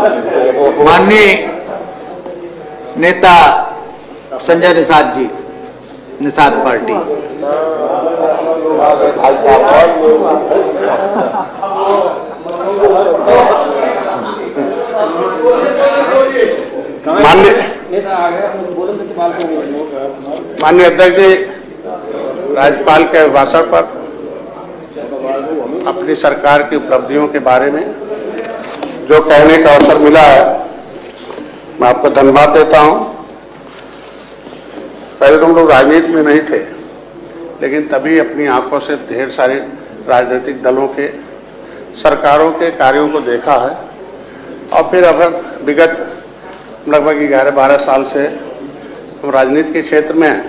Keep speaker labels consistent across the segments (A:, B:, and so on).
A: माननीय नेता संजय निषाद जी, निषाद पार्टी।
B: माननीय अध्यक्ष जी, राज्यपाल के भाषण पर अपनी सरकार की उपलब्धियों के बारे में जो कहने का अवसर मिला है, मैं आपको धन्यवाद देता हूं। पहले तो हम लोग राजनीति में नहीं थे, लेकिन तभी अपनी आंखों से ढेर सारे राजनीतिक दलों के, सरकारों के कार्यों को देखा है और फिर अब विगत लगभग 11-12 साल से हम राजनीति के क्षेत्र में हैं।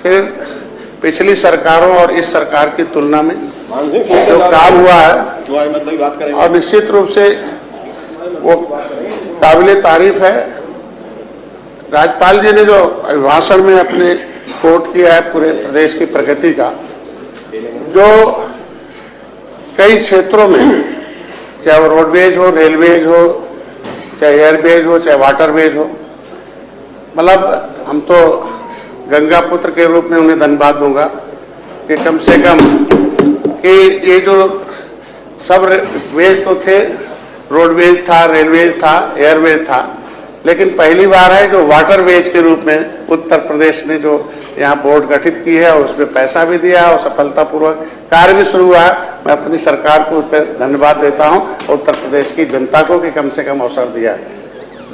B: फिर पिछली सरकारों और इस सरकार की तुलना में जो काम हुआ है और निश्चित रूप से वो काबिले तारीफ है। राज्यपाल जी ने जो भाषण में अपने कोट किया है पूरे प्रदेश की प्रगति का, जो कई क्षेत्रों में, चाहे वो रोडवेज हो, रेलवेज हो, चाहे एयरवेज हो, चाहे वाटरवेज हो, मतलब हम तो गंगा पुत्र के रूप में उन्हें धन्यवाद दूंगा कि कम से कम कि ये जो सब वेज तो थे, रोडवेज था, रेलवेज था, एयरवेज था, लेकिन पहली बार है जो वाटरवेज के रूप में उत्तर प्रदेश ने जो यहाँ बोर्ड गठित की है और उसमें पैसा भी दिया और सफलतापूर्वक कार्य भी शुरू हुआ है। मैं अपनी सरकार को उस पर धन्यवाद देता हूँ, उत्तर प्रदेश की जनता को कि कम से कम अवसर दिया है।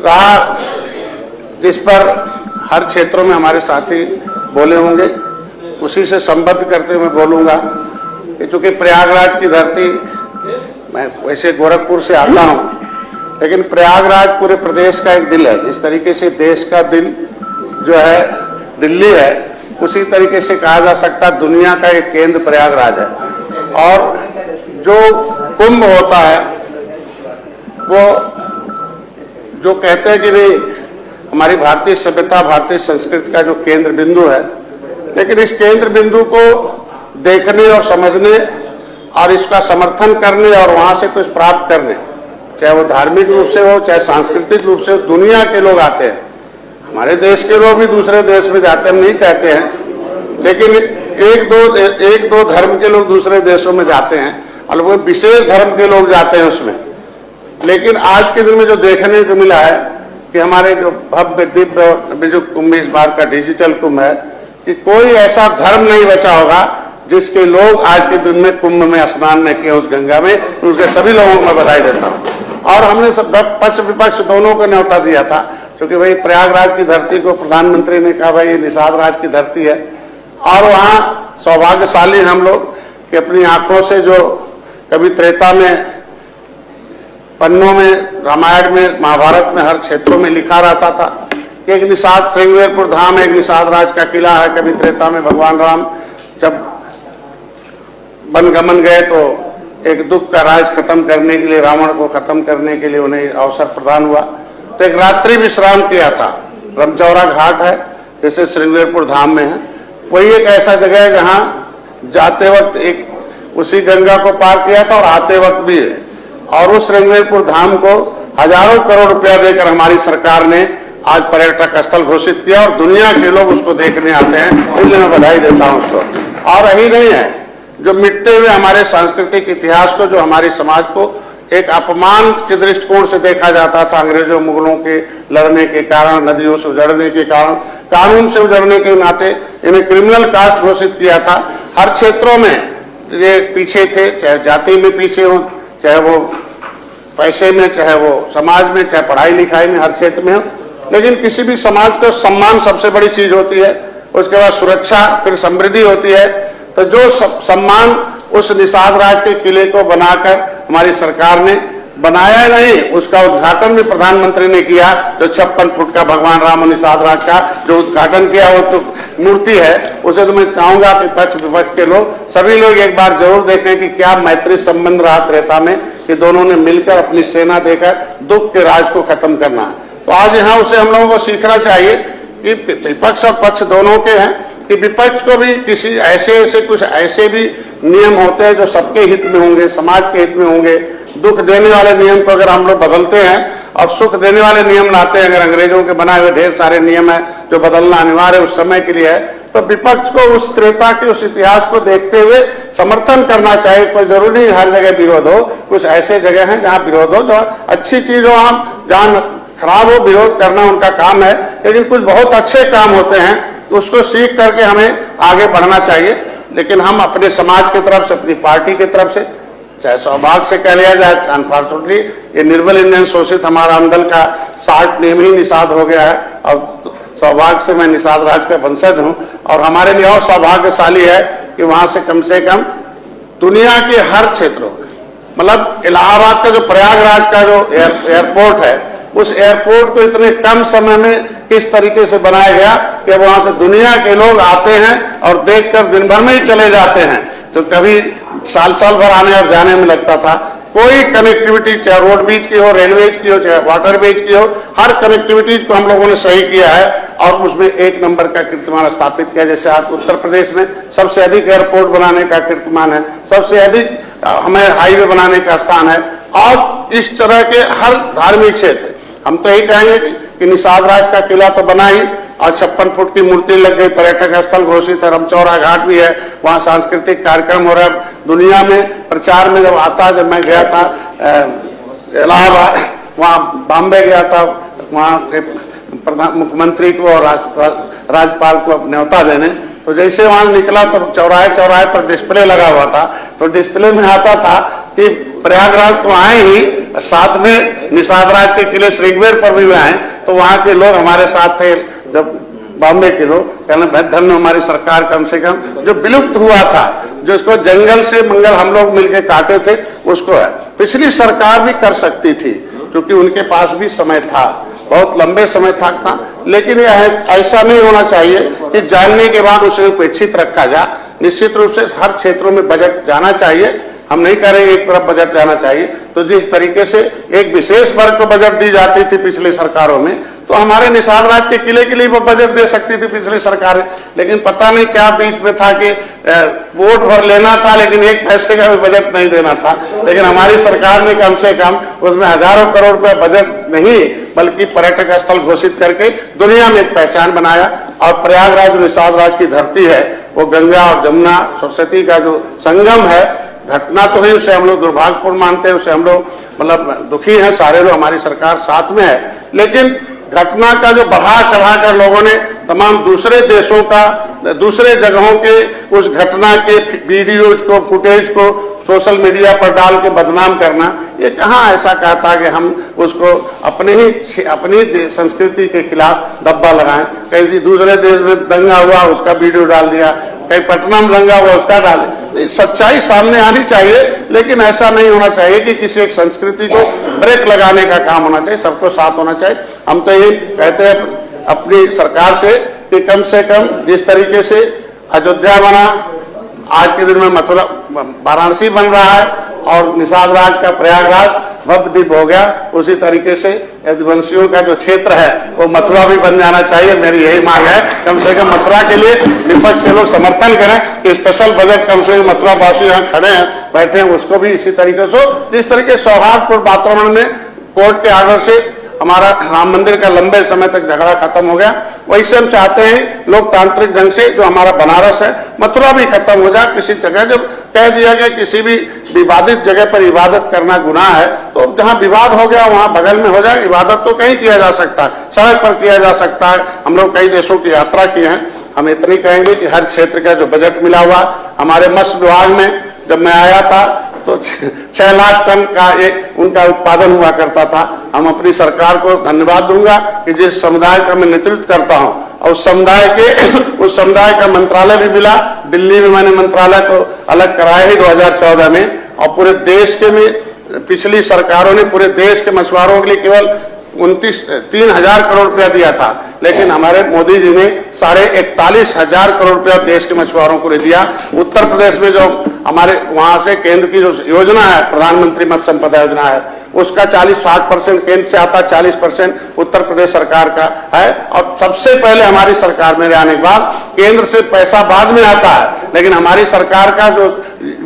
B: रहा जिस पर हर क्षेत्रों में हमारे साथी बोले होंगे, उसी से संबद्ध करते हुए मैं बोलूँगा कि चूँकि प्रयागराज की धरती, मैं वैसे गोरखपुर से आता हूँ, लेकिन प्रयागराज पूरे प्रदेश का एक दिल है। जिस तरीके से देश का दिल जो है दिल्ली है, उसी तरीके से कहा जा सकता है दुनिया का एक केंद्र प्रयागराज है। और जो कुंभ होता है वो जो कहते हैं कि नहीं, हमारी भारतीय सभ्यता, भारतीय संस्कृति का जो केंद्र बिंदु है, लेकिन इस केंद्र बिंदु को देखने और समझने और इसका समर्थन करने और वहां से कुछ प्राप्त करने, चाहे वो धार्मिक रूप से हो, चाहे सांस्कृतिक रूप से हो, दुनिया के लोग आते हैं। हमारे देश के लोग भी दूसरे देश में जाते, हम नहीं कहते हैं, लेकिन एक दो धर्म के लोग दूसरे देशों में जाते हैं और वो विशेष धर्म के लोग जाते हैं उसमें। लेकिन आज के दिन में जो देखने को मिला है कि हमारे जो भव्य दिव्य जो कुंभ इस बार का डिजिटल कुंभ है, कि कोई ऐसा धर्म नहीं बचा होगा जिसके लोग आज के दिन में कुंभ में स्नान न किए उस गंगा में। उसके सभी लोगों को मैं बधाई देता हूँ। और हमने सब पक्ष विपक्ष दोनों को न्योता दिया था, क्योंकि भाई प्रयागराज की धरती को प्रधानमंत्री ने कहा भाई ये निषाद राज की धरती है, और वहाँ सौभाग्यशाली हम लोग कि अपनी आंखों से जो कभी त्रेता में, पन्नों में, रामायण में, महाभारत में, हर क्षेत्रों में लिखा रहता था कि एक निषाद श्रृंगेरपुर धाम, एक निषाद राज का किला है। कभी त्रेता में भगवान राम जब वनगमन गए तो एक दुख का राज खत्म करने के लिए, रावण को खत्म करने के लिए उन्हें अवसर प्रदान हुआ, तो एक रात्रि विश्राम किया था। रमचौरा घाट है जैसे श्रृंगेरपुर धाम में है, वही एक ऐसा जगह है जहाँ जाते वक्त एक उसी गंगा को पार किया था और आते वक्त भी है। और उस श्रृंगेरपुर धाम को हजारों करोड़ रुपया देकर हमारी सरकार ने आज पर्यटक स्थल घोषित किया और दुनिया के लोग उसको देखने आते हैं, इसलिए मैं बधाई देता हूँ उसको। और यही नहीं है, जो मिटते हुए हमारे सांस्कृतिक इतिहास को, जो हमारे समाज को एक अपमान के दृष्टिकोण से देखा जाता था, अंग्रेजों मुगलों के लड़ने के कारण, नदियों से उजड़ने के कारण, कानून से उजड़ने के नाते इन्हें क्रिमिनल कास्ट घोषित किया था। हर क्षेत्रों में ये पीछे थे, चाहे जाति में पीछे हो, चाहे वो पैसे में, चाहे वो समाज में, चाहे पढ़ाई लिखाई में, हर क्षेत्र में हो। लेकिन किसी भी समाज को सम्मान सबसे बड़ी चीज होती है, उसके बाद सुरक्षा, फिर समृद्धि होती है। तो जो सम्मान उस निषाद राज के किले को बनाकर हमारी सरकार ने बनाया नहीं, उसका उद्घाटन भी प्रधानमंत्री ने किया। जो 56 फुट का भगवान राम और निषाद राज का जो उद्घाटन किया, वो तो मूर्ति है, उसे तो मैं चाहूंगा कि पक्ष विपक्ष के लोग, सभी लोग एक बार जरूर देखें कि क्या मैत्री संबंध रहा त्रेता में, कि दोनों ने मिलकर अपनी सेना देकर दुख के राज को खत्म करना है। तो आज यहाँ उसे हम लोगों को सीखना चाहिए कि विपक्ष और पक्ष दोनों के हैं, कि विपक्ष को भी किसी ऐसे कुछ ऐसे भी नियम होते हैं जो सबके हित में होंगे, समाज के हित में होंगे, दुख देने वाले नियम को अगर हम लोग बदलते हैं और सुख देने वाले नियम लाते हैं, अगर अंग्रेजों के बनाए हुए ढेर सारे नियम है जो बदलना अनिवार्य उस समय के लिए है, तो विपक्ष को उस त्रेता के उस इतिहास को देखते हुए समर्थन करना चाहिए। कोई जरूरी नहीं हर जगह विरोध हो, कुछ ऐसे जगह हैं जहां विरोध हो, जो अच्छी चीज हो, हम जहां खराब हो विरोध करना उनका काम है, लेकिन कुछ बहुत अच्छे काम होते हैं तो उसको सीख करके हमें आगे बढ़ना चाहिए। लेकिन हम अपने समाज की तरफ से, अपनी पार्टी की तरफ से, चाहे सौभाग्य से कह लिया जाए, अनफॉर्चुनेटली ये निर्बल इंडियन शोषित हमारा आमदल का 60 नियम ही निषाद हो गया है। और सौभाग्य से मैं निषाद राज का वंशज हूं और हमारे लिए और सौभाग्यशाली है कि वहां से कम दुनिया के हर क्षेत्रों, मतलब इलाहाबाद का जो प्रयागराज का जो एयरपोर्ट है, उस एयरपोर्ट को इतने कम समय में किस तरीके से बनाया गया कि वहां से दुनिया के लोग आते हैं और देखकर दिन भर में ही चले जाते हैं। तो कभी साल भर आने और जाने में लगता था। कोई कनेक्टिविटी, चाहे रोड बीच की हो, रेलवेज की हो, चाहे वाटर बीच की हो, हर कनेक्टिविटीज को हम लोगों ने सही किया है और उसमें एक नंबर का कीर्तिमान स्थापित किया। जैसे आज उत्तर प्रदेश में सबसे अधिक एयरपोर्ट बनाने का कीर्तिमान है, सबसे अधिक हमें हाईवे बनाने का स्थान है। और इस तरह के हर धार्मिक क्षेत्र, हम तो यही कहेंगे कि निषाद राज का किला तो बना ही, और 56 फुट की मूर्ति लग गई, पर्यटक स्थल घोषित है, रमचौरा घाट भी है, वहाँ सांस्कृतिक कार्यक्रम हो रहा है। दुनिया में प्रचार में जब आता, जब मैं गया था इलाहाबाद, वहाँ बॉम्बे गया था, वहाँ के मुख्यमंत्री को और राज्यपाल को न्योता देने, तो जैसे वहां निकला तो चौराहे पर डिस्प्ले लगा हुआ था। तो डिस्प्ले में आता था कि प्रयागराज तो आए ही, साथ में निषाद राज के किले श्रृंगेर पर भी आए। तो वहां के लोग हमारे साथ थे, जब बॉम्बे के लोग, कहना धन्य हमारी सरकार कम से कम जो विलुप्त हुआ था, जो इसको जंगल से मंगल हम लोग मिलकर काटे थे, उसको है। पिछली सरकार भी कर सकती थी क्योंकि उनके पास भी समय था, बहुत लंबे समय तक था। लेकिन यह ऐसा नहीं होना चाहिए कि जानने के बाद उसे उपेक्षित रखा जा। निश्चित रूप से हर क्षेत्रों में बजट जाना चाहिए, हम नहीं कह रहे एक तरफ बजट जाना चाहिए। तो जिस तरीके से एक विशेष वर्ग को बजट दी जाती थी पिछली सरकारों में, तो हमारे निषाद राज के किले के लिए वो बजट दे सकती थी पिछली सरकारें। लेकिन पता नहीं क्या बीच में था कि वोट भर लेना था लेकिन एक पैसे का भी बजट नहीं देना था। लेकिन हमारी सरकार ने कम से कम उसमें हजारों करोड़ रुपए बजट नहीं बल्कि पर्यटक स्थल घोषित करके दुनिया में एक पहचान बनाया। और प्रयागराज निषाद राज की धरती है, वो गंगा और जमुना सरस्वती का जो संगम है, घटना तो है, उसे हम लोग दुर्भाग्यपूर्ण मानते हैं, उसे हम लोग मतलब दुखी हैं सारे लोग, हमारी सरकार साथ में है। लेकिन घटना का जो बढ़ा चढ़ा कर लोगों ने तमाम दूसरे देशों का, दूसरे जगहों के उस घटना के वीडियोज को, फुटेज को सोशल मीडिया पर डाल के बदनाम करना, ये कहाँ ऐसा कहता कि हम उसको अपनी संस्कृति के खिलाफ दब्बा लगाएं। कहीं दूसरे देश में दंगा हुआ उसका वीडियो डाल दिया, कहीं पटना में दंगा हुआ उसका डाल। सच्चाई सामने आनी चाहिए, लेकिन ऐसा नहीं होना चाहिए कि किसी एक संस्कृति को ब्रेक लगाने का काम होना चाहिए, सबको साथ होना चाहिए। हम तो ये कहते हैं अपनी सरकार से कि कम से कम जिस तरीके से अयोध्या बना, आज के दिन में मथुरा वाराणसी बन रहा है और निषाद राज का प्रयागराज भव्य द्वीप हो गया, उसी तरीके से यदुवंशियों का जो क्षेत्र है वो मथुरा भी बन जाना चाहिए। मेरी यही मांग है, कम से कम मथुरा के लिए विपक्ष के लोग समर्थन करें कि स्पेशल बजट कम से कम मथुरा वासी यहाँ खड़े हैं, बैठे हैं, उसको भी इसी तरीके से, जिस तरीके सौहार्दपूर्ण वातावरण में कोर्ट के आर्डर से हमारा राम मंदिर का लंबे समय तक झगड़ा खत्म हो गया, वैसे हम चाहते हैं लोकतांत्रिक ढंग से जो हमारा बनारस है, मथुरा भी खत्म हो जाए। किसी जगह जब कह दिया गया किसी भी विवादित जगह पर इबादत करना गुनाह है, तो जहां विवाद हो गया वहां बगल में हो जाए। इबादत तो कहीं किया जा सकता है, सड़क पर किया जा सकता है। हम लोग कई देशों की यात्रा की है, हम इतनी कहेंगे कि हर क्षेत्र का जो बजट मिला हुआ, हमारे मत्स्य विभाग में जब मैं आया था तो 6 लाख टन का एक उनका उत्पादन हुआ करता था। हम अपनी सरकार को धन्यवाद दूंगा कि जिस समुदाय का मैं नेतृत्व करता हूं, और उस समुदाय का मंत्रालय भी मिला। दिल्ली में मैंने मंत्रालय को अलग कराया ही 2014 में, और पूरे देश के में पिछली सरकारों ने पूरे देश के मछुआरों के लिए केवल 3,000 करोड़ रुपया दिया था, लेकिन हमारे मोदी जी ने 41,500 करोड़ रुपया देश के मछुआरों को दिया। उत्तर प्रदेश में जो हमारे वहां से केंद्र की जो योजना है, प्रधानमंत्री मत्स्य संपदा योजना है, उसका 40-60% केंद्र से आता, 40% उत्तर प्रदेश सरकार का है। और सबसे पहले हमारी सरकार में आने के बाद केंद्र से पैसा बाद में आता है, लेकिन हमारी सरकार का जो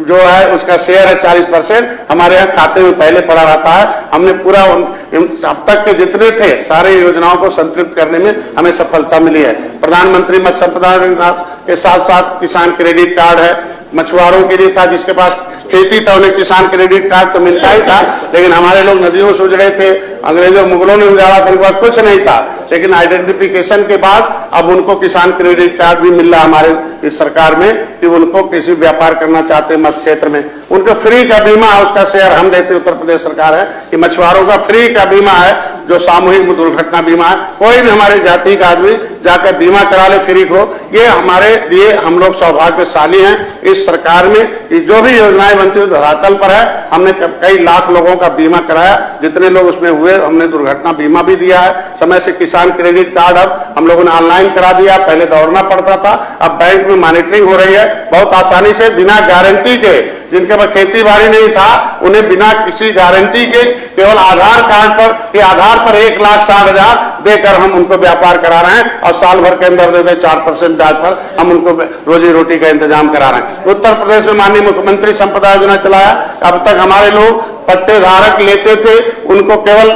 B: जो है उसका शेयर है 40%, हमारे यहाँ खाते में पहले पड़ा रहता है। हमने पूरा अब तक के जितने थे सारे योजनाओं को संतृप्त करने में हमें सफलता मिली है। प्रधानमंत्री मत्स्य संपदा के साथ साथ किसान क्रेडिट कार्ड है, मछुआरों के लिए था, जिसके पास खेती था उन्हें किसान क्रेडिट कार्ड तो मिलता ही था, लेकिन हमारे लोग नदियों से उजड़े थे, अंग्रेजों मुगलों ने उजाड़ा था, उनके पास कुछ नहीं था, लेकिन आइडेंटिफिकेशन के बाद अब उनको किसान क्रेडिट कार्ड भी मिल रहा हमारे इस सरकार में कि उनको किसी व्यापार करना चाहते हैं मत्स्य क्षेत्र में, उनको फ्री का बीमा है, उसका शेयर हम देते उत्तर प्रदेश सरकार है कि मछुआरों का फ्री का बीमा है, जो सामूहिक दुर्घटना बीमा है, कोई भी हमारे जाति का आदमी जाकर बीमा करा ले फ्री को। ये हमारे लिए हम लोग सौभाग्यशाली हैं इस सरकार में कि जो भी योजनाएं बनती है धरातल पर है। हमने कई लाख लोगों का बीमा कराया, जितने लोग उसमें हुए हमने दुर्घटना बीमा भी दिया है। समय से किसान क्रेडिट कार्ड अब हम लोगों ने ऑनलाइन करा दिया, पहले दौड़ना पड़ता था, अब बैंक में मॉनिटरिंग हो रही है बहुत आसानी से, बिना गारंटी के। जिनके पास खेती बाड़ी नहीं था उन्हें बिना किसी गारंटी के केवल आधार कार्ड पर, आधार पर 1,60,000 देकर हम उनको व्यापार करा रहे हैं और साल भर के अंदर दे 4% ब्याज पर हम उनको रोजी रोटी का इंतजाम करा रहे हैं। उत्तर प्रदेश में माननीय मुख्यमंत्री संपदा योजना चलाया। अब तक हमारे लोग पट्टे धारक लेते थे, उनको केवल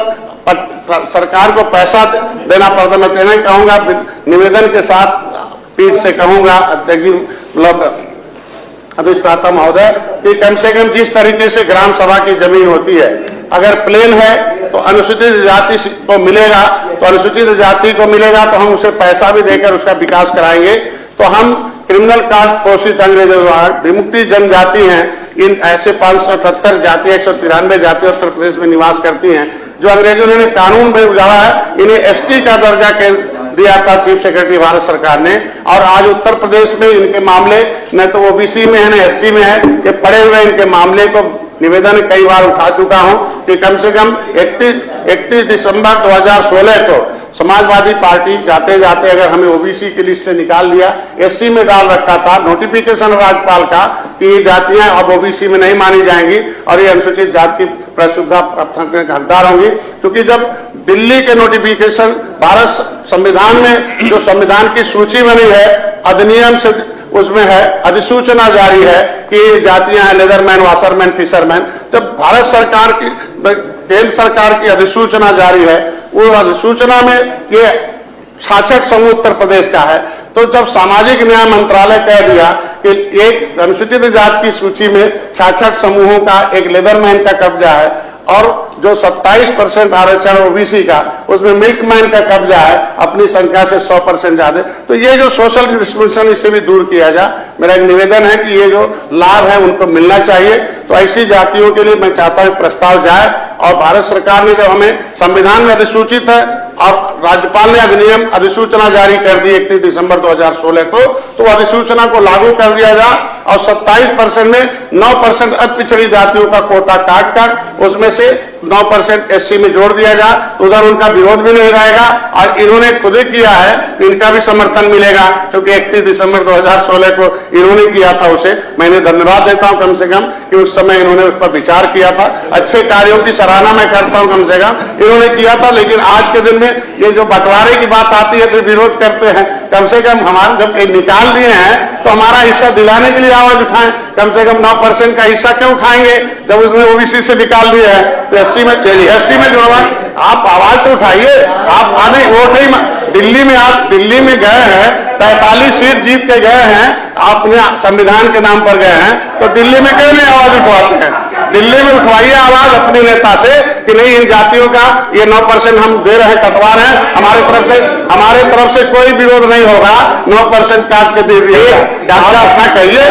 B: सरकार को पैसा देना पड़ता। मैं कहना कहूंगा निवेदन के साथ पीठ से कहूंगा अध्यक्ष अधिष्ठाता महोदय कि कम से कम जिस तरीके से ग्राम सभा की जमीन होती है, अगर प्लेन है तो अनुसूचित जाति को मिलेगा, तो अनुसूचित जाति को मिलेगा तो हम उसे पैसा भी देकर उसका विकास कराएंगे। तो हम क्रिमिनल कास्ट पोषित अंग्रेजों द्वारा विमुक्ति जनजाति हैं, इन ऐसे 578 जाति 193 जाति उत्तर प्रदेश में निवास करती हैं, जो अंग्रेजों ने कानून में उजाड़ा है। इन्हें एसटी का दर्जा दिया था चीफ सेक्रेटरी भारत सरकार ने, और आज उत्तर प्रदेश में इनके मामले न तो ओबीसी में है न एससी में है, ये पड़े हुए इनके मामले को निवेदन कई बार उठा चुका हूं कि कम से कम 31 दिसंबर 2016 को समाजवादी पार्टी जाते जाते अगर हमें ओबीसी की लिस्ट से निकाल दिया, एससी में डाल रखा था नोटिफिकेशन राज्यपाल का कि ये जातियां अब ओबीसी में नहीं मानी जाएंगी और ये अनुसूचित जाति की प्रसुद्धा प्राप्त के हकदार होंगी। क्योंकि जब दिल्ली के नोटिफिकेशन भारत संविधान में जो संविधान की सूची बनी है अधिनियम से उसमें है, अधिसूचना जारी है कि जातियां हैं लेदरमैन, वाशरमैन, फिशरमैन। जब भारत सरकार की केंद्र सरकार की अधिसूचना जारी है, वो अधिसूचना में ये 66 समूह उत्तर प्रदेश का है। तो जब सामाजिक न्याय मंत्रालय कह दिया कि एक अनुसूचित जाति की सूची में 66 समूहों का एक लेदरमैन का कब्जा है और जो 27% आरक्षण ओबीसी का उसमें मिल्कमैन का कब्जा है अपनी संख्या से 100% ज्यादा, तो ये जो सोशल डिस्ट्रीब्यूशन इसे भी दूर किया जाए। मेरा एक निवेदन है कि ये जो लाभ है उनको मिलना चाहिए। तो ऐसी जातियों के लिए मैं चाहता हूं प्रस्ताव जाए, और भारत सरकार ने जब हमें संविधान में अधिसूचित है और राज्यपाल ने अधिनियम अधिसूचना जारी कर दी 31 दिसंबर 2016 को, तो अधिसूचना को लागू कर दिया जाए और 27% में 9% अति पिछड़ी जातियों का कोटा काट कर उसमें से 9% एससी में जोड़ दिया जाए, तो उधर उनका विरोध भी नहीं रहेगा और इन्होंने खुद ही किया है, इनका भी समर्थन मिलेगा क्योंकि 31 दिसंबर 2016 को इन्होंने किया था। उसे मैंने धन्यवाद देता हूं कम से कम कि उस समय इन्होंने उस पर विचार किया था। अच्छे कार्यों की सराहना मैं करता हूं, कम से कम इन्होंने किया था। लेकिन आज के दिन में ये जो बंटवारे की बात आती है तो विरोध करते हैं। कम से कम हमारे जब निकाल दिए हैं तो हमारा हिस्सा दिलाने के लिए आवाज उठाएं। कम से कम 9% का हिस्सा क्यों खाएंगे जब उसने ओबीसी से निकाल दिया है, तो एससी में चलिए, एससी में जोड़वा। आप आवाज तो उठाइए, आप आने वोट नहीं, दिल्ली में आप दिल्ली में गए हैं 43 सीट जीत के गए हैं, आपने संविधान के नाम पर गए हैं, तो दिल्ली में क्यों नहीं आवाज उठवाते हैं? दिल्ली में उठवाइए आवाज अपने नेता से कि नहीं इन जातियों का ये 9% हम दे रहे हैं, कटवा रहे हैं। हमारे तरफ से कोई विरोध नहीं होगा, 9% काट के दे दिएगा। अपना कहिए,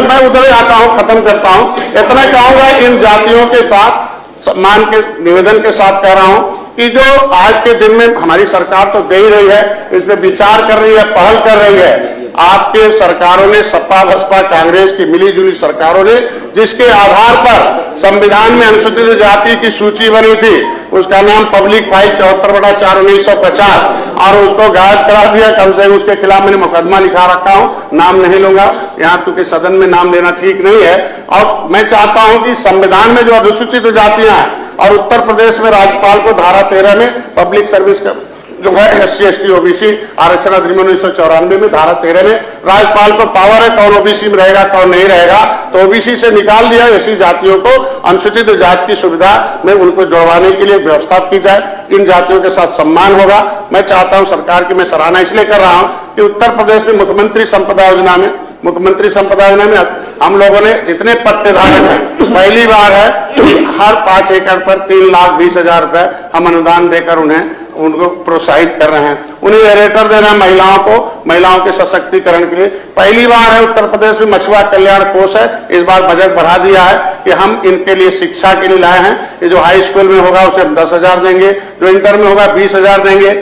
B: मैं उधर ही आता हूं, खत्म करता हूं। इतना कहूंगा इन जातियों के साथ सम्मान के निवेदन के साथ कह रहा हूं कि जो आज के दिन में हमारी सरकार तो दे ही रही है, इसमें विचार कर रही है, पहल कर रही है। आपके सरकारों ने, सपा बसपा कांग्रेस की मिलीजुली सरकारों ने, जिसके आधार पर संविधान में अनुसूचित जाति की सूची बनी थी, उसका नाम पब्लिक फाइल 74/4/1950, और उसको गायब करा दिया। कम से कम उसके खिलाफ मैंने मुकदमा लिखा रखा हूं, नाम नहीं लूंगा यहाँ, क्योंकि सदन में नाम लेना ठीक नहीं है। और मैं चाहता हूं कि संविधान में जो अनुसूचित जातियां हैं और उत्तर प्रदेश में राज्यपाल को धारा 13 में पब्लिक सर्विस जो है SC/ST OBC आरक्षण अधिनियम 1994 में धारा 13 में राज्यपाल को पावर है कौन OBC में रहेगा कौन नहीं रहेगा, तो OBC से निकाल दिया। ऐसी जातियों को अनुसूचित जाति की सुविधा में उनको जुड़वाने के लिए व्यवस्था की जाए, इन जातियों के साथ सम्मान होगा। मैं चाहता हूं सरकार की मैं सराहना इसलिए कर रहा हूं कि उत्तर प्रदेश में मुख्यमंत्री संपदा योजना में हम लोगों ने इतने पट्टेधारक हैं, पहली बार है कि हर 5 एकड़ पर 3,20,000 रुपए हम अनुदान देकर उनको प्रोत्साहित कर रहे हैं। उन्हें एरेटर देना है महिलाओं के सशक्तिकरण के लिए। पहली बार है उत्तर प्रदेश में मछुआ कल्याण कोष है, इस बार बजट बढ़ा दिया है कि हम इनके लिए शिक्षा के लिए लाए हैं कि जो हाई स्कूल में होगा उसे हम 10,000 देंगे, जो इंटर में होगा 20,000 देंगे,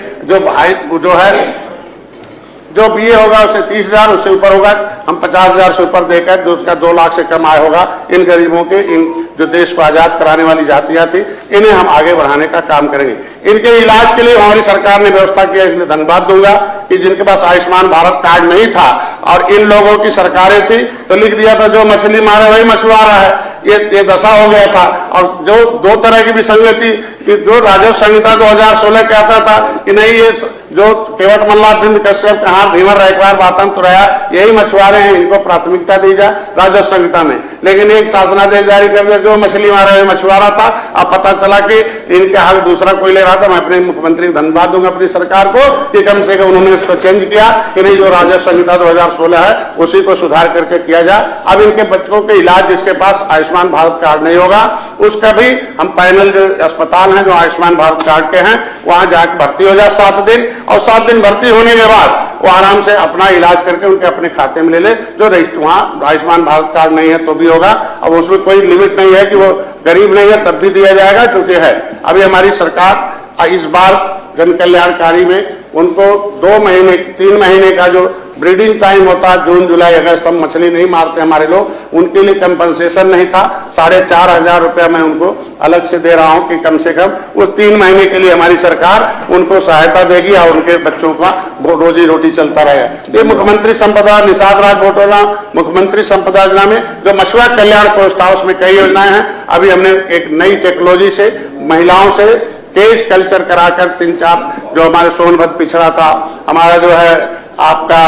B: जो BA होगा उसे 30,000, उससे ऊपर होगा हम 50,000 से ऊपर देकर, जो उसका 2 लाख से कम आय होगा, इन गरीबों के, इन जो देश को आजाद कराने वाली जातियां थी, इन्हें हम आगे बढ़ाने का काम करेंगे। इनके इलाज के लिए हमारी सरकार ने व्यवस्था किया, इसलिए धन्यवाद दूंगा कि जिनके पास आयुष्मान भारत कार्ड नहीं था और इन लोगों की सरकारें थी तो लिख दिया था जो मछली मारे वही मछुआरा है, ये दशा हो गया था। और जो 2 तरह की विसंगति, जो राजस्व संहिता 2016 कहता था कि नहीं ये जो केवट मल्ला बिंद कश्यप कहार धीवर रैकवार बातन तुरैया यही मछुआरे हैं, इनको प्राथमिकता दी जाए राजस्व संहिता में। लेकिन एक शासनादेश जारी कर दिया जो मछली मारे मछुआरा था, अब पता चला कि इनके हाल दूसरा कोई ले रहा था। मैं अपने मुख्यमंत्री को धन्यवाद दूंगा अपनी सरकार को कि कम से कम उन्होंने उसको चेंज किया कि नहीं, जो राजस्व संहिता 2016 है उसी को सुधार करके किया जाए। अब इनके बच्चों के इलाज जिसके पास आयुष्मान भारत कार्ड नहीं होगा उसका भी हम पैनल जो अस्पताल हैं जो आयुष्मान भारत कार्ड के हैं वहां जाकर भर्ती हो जाए 7 दिन, और 7 दिन भर्ती होने के बाद वो आराम से अपना इलाज करके उनके अपने खाते में ले ले। जो वहां आयुष्मान भारत कार्ड नहीं है तो भी होगा, अब उसमें कोई लिमिट नहीं है कि वो गरीब नहीं है तब भी दिया जाएगा, क्योंकि है अभी हमारी सरकार इस बार जन कल्याणकारी में उनको 2 महीने 3 महीने का जो ब्रीडिंग टाइम होता है, जून जुलाई अगस्त हम मछली नहीं मारते हमारे लोग, उनके लिए कंपनसेशन नहीं था, 4,500 रुपया मैं उनको अलग से दे रहा हूं कि कम से कम उस 3 महीने के लिए हमारी सरकार उनको सहायता देगी और उनके बच्चों का रोजी रोटी चलता रहेगा। ये मुख्यमंत्री संपदा, निषाद राज बोल रहा हूं, मुख्यमंत्री संपदा योजना में जो मछुआ कल्याण कोष था उसमें कई योजनाएं हैं। अभी हमने एक नई टेक्नोलॉजी से महिलाओं से केज कल्चर कराकर 3-4 जो हमारे सोनभद्र पिछड़ा था, हमारा जो है आपका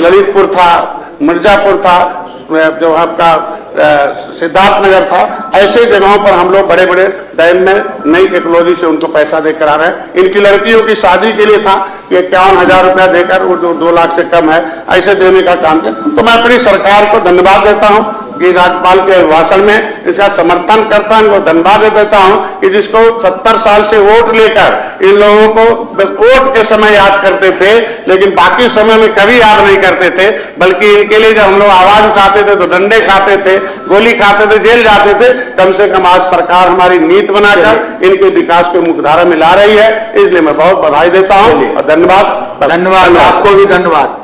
B: ललितपुर था, मिर्जापुर था, जो आपका सिद्धार्थनगर था, ऐसे जगहों पर हम लोग बड़े बड़े डैम में नई टेक्नोलॉजी से उनको पैसा देकर आ रहे हैं। इनकी लड़कियों की शादी के लिए था कि 51,000 रुपया देकर, वो जो 2 लाख से कम है ऐसे देने का काम किया। तो मैं अपनी सरकार को धन्यवाद देता हूं कि राज्यपाल के भाषण में इसका समर्थन करता हूं, उनको धन्यवाद देता हूं कि जिसको 70 साल से वोट लेकर इन लोगों को वोट के समय याद करते थे लेकिन बाकी समय में कभी याद नहीं करते थे, बल्कि इनके लिए जब हम लोग आवाज उठाते थे तो डंडे खाते थे, गोली खाते थे, जेल जाते थे। कम से कम आज सरकार हमारी नीति बनाकर इनके विकास को मुख्यधारा में ला रही है, इसलिए मैं बहुत बधाई देता हूं और धन्यवाद।
A: आपको भी धन्यवाद।